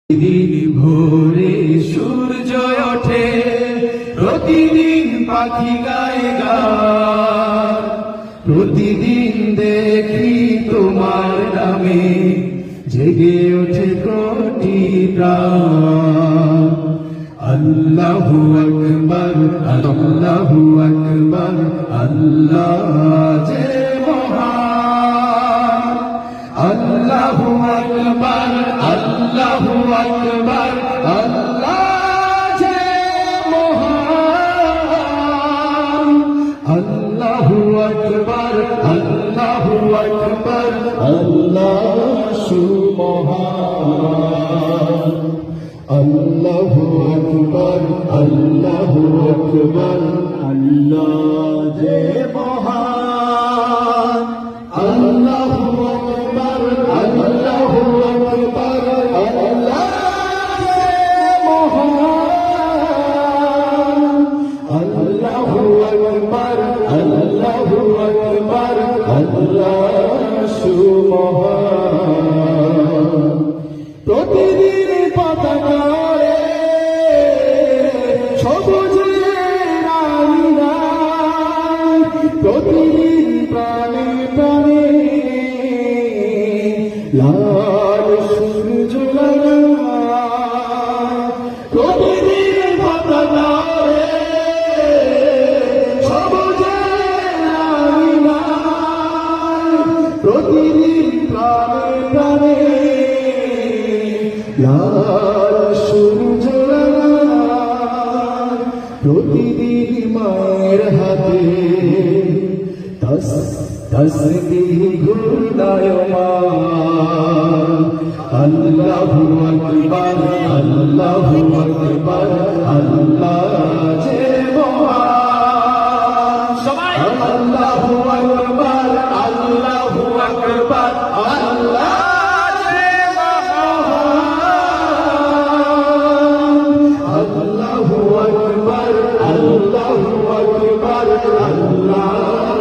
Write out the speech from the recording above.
দিন ভোরে সূর্য ওঠে, প্রতিদিন পাখি গায়ে গান, প্রতিদিন দেখি তোমার নামে জেগে ওঠে কোটি প্রাণ। আল্লাহু আকবার, আল্লাহু আকবার, আল্লাহ যে মহান। আল্লাহু আকবার, আল্লাহু আকবার, আল্লাহ যে মহান। আল্লাহু আকবার, আল্লাহু আকবার, আল্লাহ সুমহান। আল্লাহু আকবার, আল্লাহু আকবার, আল্লাহ যে মহান। আল্লাহু আকবার, আল্লাহু আকবার, আল্লাহ যে মহান। আল্লাহু আকবার, আল্লাহু আকবার, আল্লাহ সুমহান। প্রতিদিন পতাকারে সবুজের আলিঙ্গন, প্রতিদিন প্রাণে প্রাণে লাল সূর্য লাগায়। প্রতিদিন পতাকারে সবুজের আলিঙ্গন, প্রতিদিন প্রাণে প্রাণে লাল সূর্য লাগায়। প্রতিদিন মায়ের হাতে তসবিহ ঘূর্ণায়মান। আল্লাহু আকবার, আল্লাহু আকবার, আল্লাহ যে মহান। সবাই আল্লাহু আকবার, আল্লাহু আকবার, আল্লাহ Allahu Akbar, Allahu Akbar, Allah